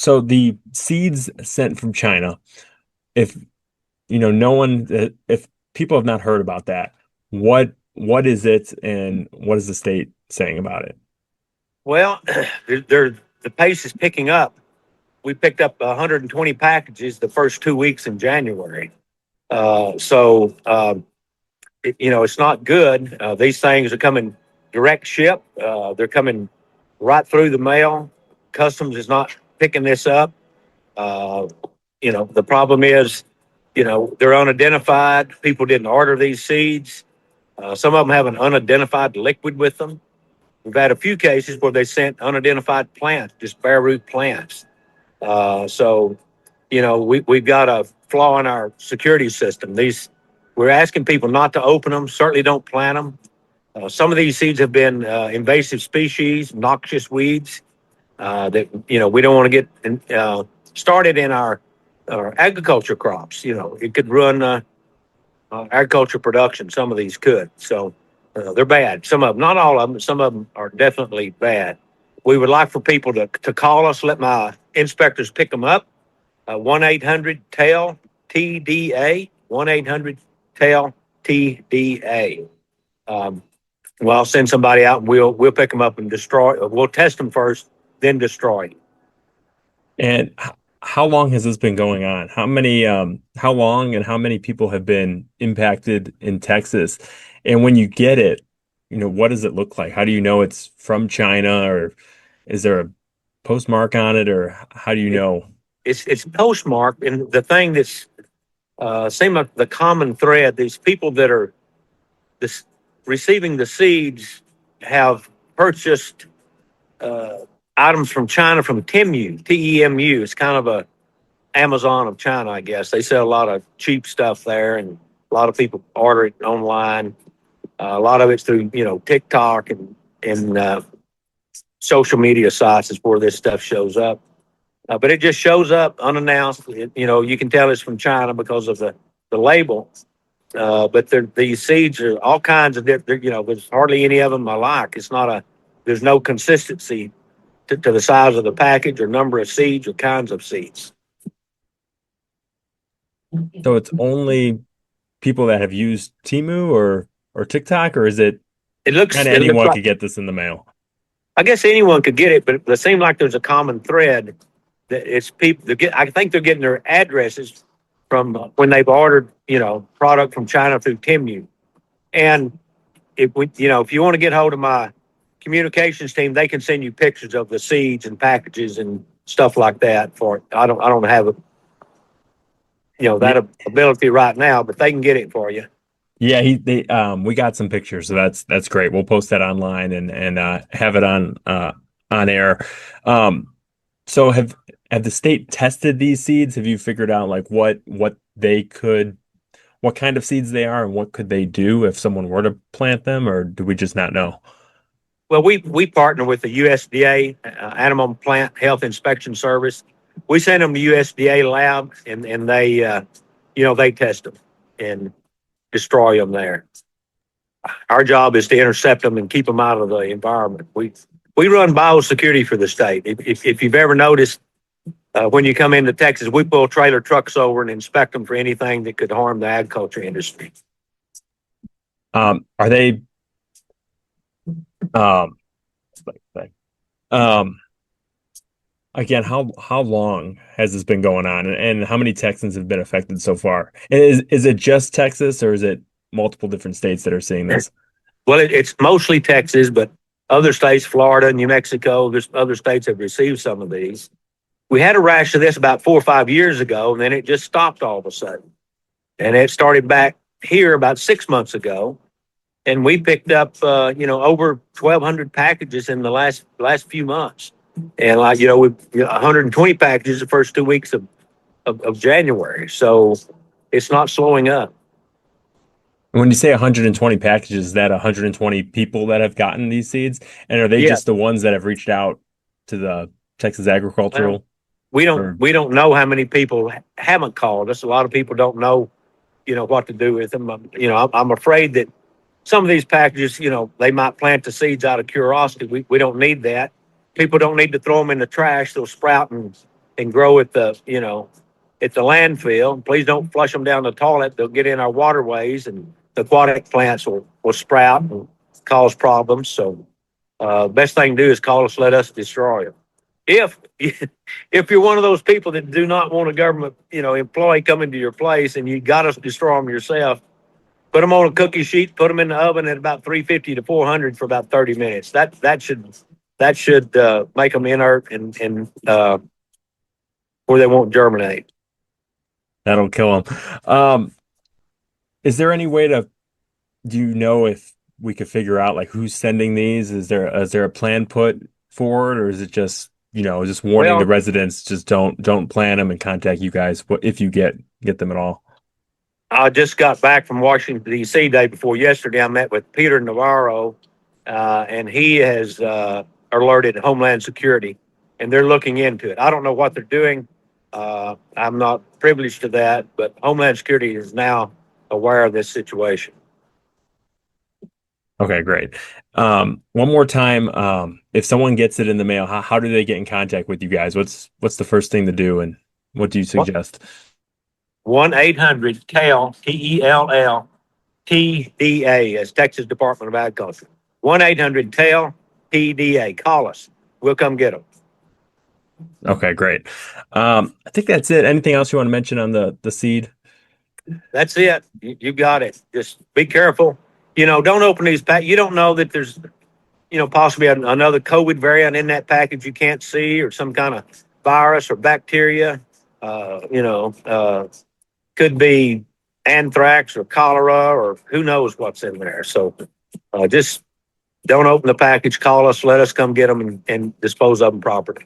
So the seeds sent from China, if no one, if people have not heard about that, what is it, and what is the state saying about it? Well, the pace is picking up. We picked up 120 packages the first 2 weeks in January. It's not good. These things are coming direct ship. They're coming right through the mail. Customs is not picking this up. Uh, the problem is, they're unidentified. People didn't order these seeds. Some of them have an unidentified liquid with them. We've had a few cases where they sent unidentified plants, just bare root plants. We've got a flaw in our security system. We're asking people not to open them. Certainly don't plant them. Some of these seeds have been invasive species, noxious weeds that we don't want to get started in our agriculture crops. It could ruin agriculture production. Some of these could. So they're bad. Some of them, not all of them, but some of them are definitely bad. We would like for people to call us, let my inspectors pick them up. 1-800-TEL TDA, 1-800-TEL TDA. Well, I'll send somebody out and we'll pick them up and destroy. We'll test them first, then destroy. And how long has this been going on? How long and how many people have been impacted in Texas? And when you get it, what does it look like? How do you know it's from China, or is there a postmark on it, or how do you It, know? it's postmarked, and the thing that's seems like the common thread. These people that are this, receiving the seeds have purchased uh, items from China from TEMU. It's kind of a Amazon of China, I guess. They sell a lot of cheap stuff there, and a lot of people order it online. A lot of it's through TikTok and social media sites is where this stuff shows up. But it just shows up unannounced. You can tell it's from China because of the label. But these seeds are all kinds of different. There's hardly any of them I like. There's no consistency to the size of the package or number of seeds or kinds of seeds. So it's only people that have used Temu or TikTok, or is it kind of It looks anyone like, could get this in the mail? I guess anyone could get it, but it seems like there's a common thread that it's people that I think they're getting their addresses from when they've ordered, product from China through Temu. And if you want to get hold of my communications team, they can send you pictures of the seeds and packages and stuff like that. I don't have Yeah, that ability right now, but they can get it for you. yeah. We got some pictures, so that's great. We'll post that online and have it on air. Um, so have the state tested these seeds? Have you figured out like what kind of seeds they are, and what could they do if someone were to plant them, or do we just not know? Well, we partner with the USDA Animal and Plant Health Inspection Service. We send them to USDA lab, and they test them and destroy them there. Our job is to intercept them and keep them out of the environment. We run biosecurity for the state. If you've ever noticed, when you come into Texas, we pull trailer trucks over and inspect them for anything that could harm the agriculture industry. Are they um um again, how long has this been going on, and how many Texans have been affected so far? And is it just Texas, or is it multiple different states that are seeing this? Well, it's mostly Texas, but other states, Florida, New Mexico, there's other states have received some of these. We had a rash of this about 4 or 5 years ago, and then it just stopped all of a sudden. And it started back here about 6 months ago. And we picked up, over 1,200 packages in the last few months. And we 120 packages the first 2 weeks of January. So it's not slowing up. When you say 120 packages, is that 120 people that have gotten these seeds? And are they Yeah. just the ones that have reached out to the Texas Well, Agricultural? we don't Or we don't know how many people haven't called us. A lot of people don't know, what to do with them. I'm afraid that some of these packages, they might plant the seeds out of curiosity. We don't need that. People don't need to throw them in the trash. They'll sprout and grow at at the landfill. Please don't flush them down the toilet. They'll get in our waterways, and the aquatic plants will sprout and cause problems. So, best thing to do is call us, let us destroy them. If if you're one of those people that do not want a government, employee coming to your place, and you got to destroy them yourself, put them on a cookie sheet, put them in the oven at about 350 to 400 for about 30 minutes. That should make them inert and where they won't germinate. That'll kill them. Is there any way to, do you know if we could figure out like who's sending these? Is there a plan put forward, or is it just, just warning the Well, residents, just don't plan them and contact you guys if you get them at all? I just got back from Washington D.C. day before yesterday. I met with Peter Navarro, and he has alerted Homeland Security, and they're looking into it. I don't know what they're doing. I'm not privileged to that, but Homeland Security is now aware of this situation. Okay, great. One more time, if someone gets it in the mail, how do they get in contact with you guys? What's the first thing to do, and what do you suggest? 1-800-TELL, TELL, TDA, as Texas Department of Agriculture. 1-800-TELL, TDA. Call us. We'll come get them. Okay, great. I think that's it. Anything else you want to mention on the seed? That's it. You got it. Just be careful. Don't open these pack. You don't know that there's, possibly another COVID variant in that package you can't see, or some kind of virus or bacteria. Could be anthrax or cholera, or who knows what's in there. So just don't open the package. Call us. Let us come get them and dispose of them properly.